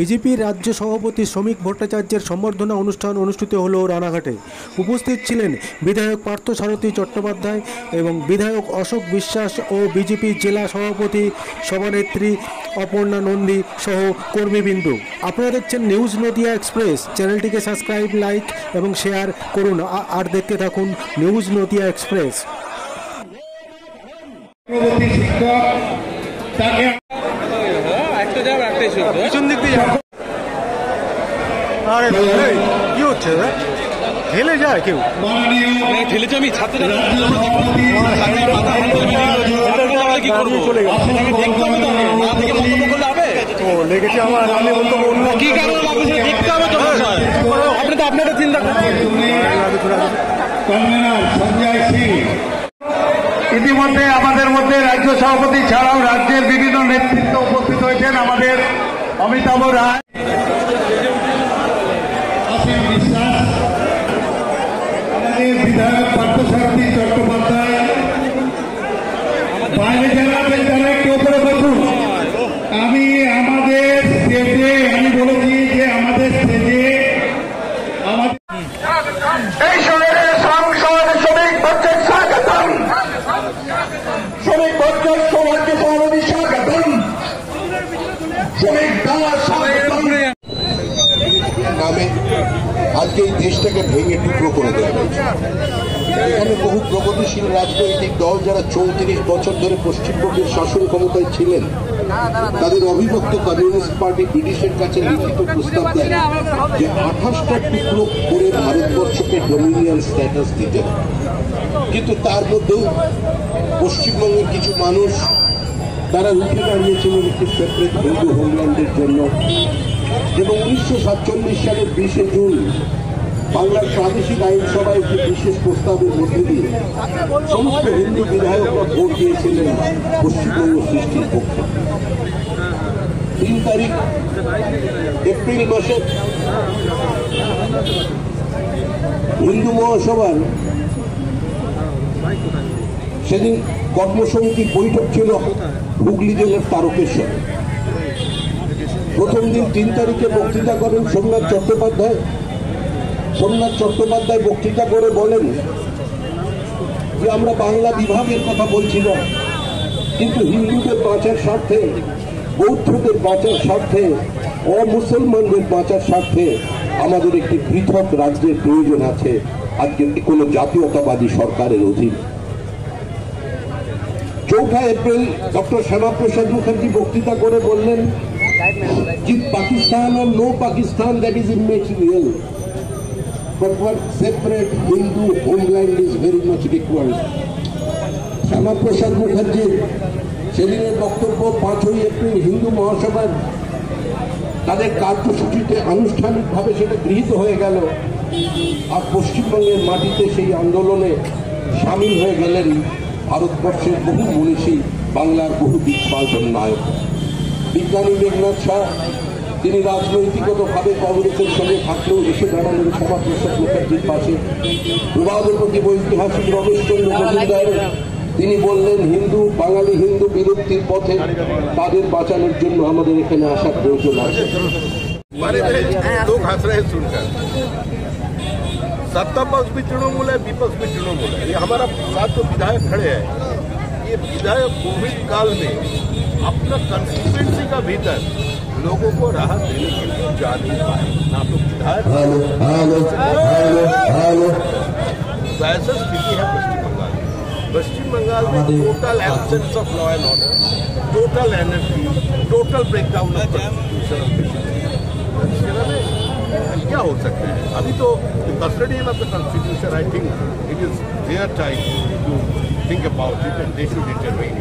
বিজেপির রাজ্য সভাপতি শ্রমিক ভট্টাচার্যের সম্বর্ধনা অনুষ্ঠান অনুষ্ঠিত হলো রানাঘাটে। উপস্থিত ছিলেন বিধায়ক পার্থসারথী চট্টোপাধ্যায় এবং বিধায়ক অশোক বিশ্বাস ও বিজেপির জেলা সভাপতি সভানেত্রী অপর্ণা নন্দী সহ কর্মীবৃন্দ। আপনারা দেখছেন নিউজ নদিয়া এক্সপ্রেস। চ্যানেলটিকে সাবস্ক্রাইব, লাইক এবং শেয়ার করুন আর দেখতে থাকুন নিউজ নদিয়া এক্সপ্রেস। কি হচ্ছে ঠেলে যায় কেউ ঠেলেছে আমি ছাত্র চলে লেগেছে আমার আমি বলতে কি কারণে দেখতে হবে তো আপনি তো আপনাদের চিন্তা করছেন। ইতিমধ্যে আমাদের মধ্যে রাজ্য সভাপতি ছাড়াও রাজ্যের বিভিন্ন নেতৃত্ব উপস্থিত হয়েছেন। আমাদের অমিতাভ রায়, অসীম বিশ্বাস, আমাদের বিধায়ক পার্থসারথী চট্টোপাধ্যায়, বাইরে যারা আছেন তারা একটু উপরে বসুন। আমি আমাদের স্টেজে বলেছি যে আমাদের স্টেজে এই শহরের সাংসদ শ্রমিক ভট্টাচার্য স্বাগতম, শ্রমিক ভট্টাচার্য সৌভাগ্য সভাপতি স্বাগতম, শ্রমিক দাস স্বাগতম। নামে আজকে এই দেশটাকে ভেঙে টুকরো করে দেওয়া হয়েছে। এখানে বহু প্রগতিশীল রাজনৈতিক দল যারা 34 বছর ধরে পশ্চিমবঙ্গের শাসন ক্ষমতায় ছিলেন, তাদের অবিভক্ত কমিউনিস্ট পার্টি ব্রিটিশের কাছে লিখিত প্রস্তাব দেয় যে 28টা টুকরো করে ভারতবর্ষকে ডোমিনিয়ন স্ট্যাটাস দিতে হবে। কিন্তু তার মধ্যেও পশ্চিমবঙ্গের কিছু মানুষ তারা উঠে দাঁড়িয়েছিলেন একটি সেপারেট হিন্দু হোমল্যান্ডের জন্য এবং 1947 সালের 20শে জুন বাংলার প্রাদেশিক আইনসভায় একটি বিশেষ প্রস্তাবের মধ্যে দিয়ে সমস্ত হিন্দু বিধায়করা ভোট দিয়েছিলেন পশ্চিমবঙ্গ সৃষ্টির পক্ষে। 3 তারিখ এপ্রিল মাসে হিন্দু মহাসভার সেদিন কর্মসমিতির বৈঠক ছিল হুগলি জেলার তারকেশ্বরে। প্রথম দিন 3 তারিখে বক্তৃতা করেন সোমনাথ চট্টোপাধ্যায়। সোমনাথ চট্টোপাধ্যায় বক্তৃতা করে বলেন যে আমরা বাংলা বিভাগের কথা বলছি না, কিন্তু হিন্দুদের বাঁচার স্বার্থে, বৌদ্ধদের বাঁচার স্বার্থে, অমুসলমানদের বাঁচার স্বার্থে আমাদের একটি পৃথক রাজ্যের প্রয়োজন আছে আজকে কোনো জাতীয়তাবাদী সরকারের অধীন। 4 এপ্রিল ডক্টর শ্যামাপ্রসাদ মুখার্জি বক্তৃতা করে বললেন कि Pakistan or no Pakistan, that is immaterial, but what separate Hindu homeland is very much required. Shyamaprasad মুখার্জির সেদিনের বক্তব্য 5ই এপ্রিল হিন্দু মহাসভার তাদের কার্যসূচিতে আনুষ্ঠানিকভাবে সেটা গৃহীত হয়ে গেল। আর পশ্চিমবঙ্গের মাটিতে সেই আন্দোলনে সামিল হয়ে গেলেন ভারতবর্ষের বহু মনীষী, বাংলার বহু দিকপালন নায়ক। বিজ্ঞানী মেঘনাথ শাহ, তিনি রাজনৈতিকভাবে কংগ্রেসের সঙ্গে থাকলেও এসে দাঁড়ালেন শ্যামাপ্রসাদ মুখার্জির পাশে। প্রবাদপতি ঐতিহাসিক রমেশচন্দ্র মজুমদার, তিনি বললেন হিন্দু, বাঙালি হিন্দু বিলুপ্তির পথে, তাদের বাঁচানোর জন্য আমাদের এখানে আসার প্রয়োজন আছে। सत्ता पक्ष भी तृणमूल है, विपक्ष भी तृणमूल है। ये हमारा साथ जो विधायक खड़े हैं, ये विधायक कोविड काल में अपना कंस्टिट्यूएंसी का भीतर लोगों को राहत देने के लिए जा नहीं पाए, ना तो विधायक। तो ऐसा स्थिति है पश्चिम बंगाल में total absence of law and order, total energy, total breakdown of constitution. क्या हो सकता है? अभी तो custodian of the constitution, I think it is their time to think about it and they should intervene.